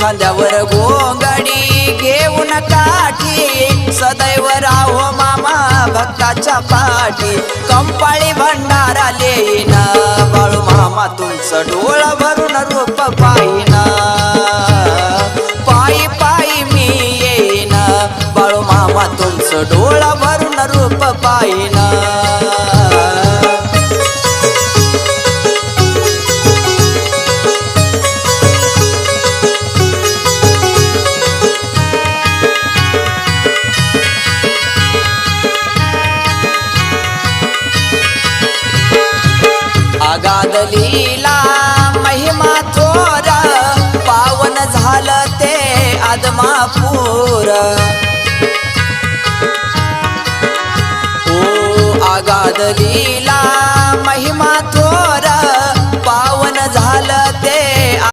खांद्यावर गोंगडी घेऊन काठी सदैव राहो मामा भक्ताच्या पाठी कंपाळी भंडारा लेईन बाळू मामा तुमचं डोळ भरून रूप पाहिन पायी पायी मी येईन बाळू मामा तुमचं डोळ भरून रूप पाहिन अगाध लीला महिमा थोर पावन झालं ते आदमापूर ओ अगाध लीला महिमा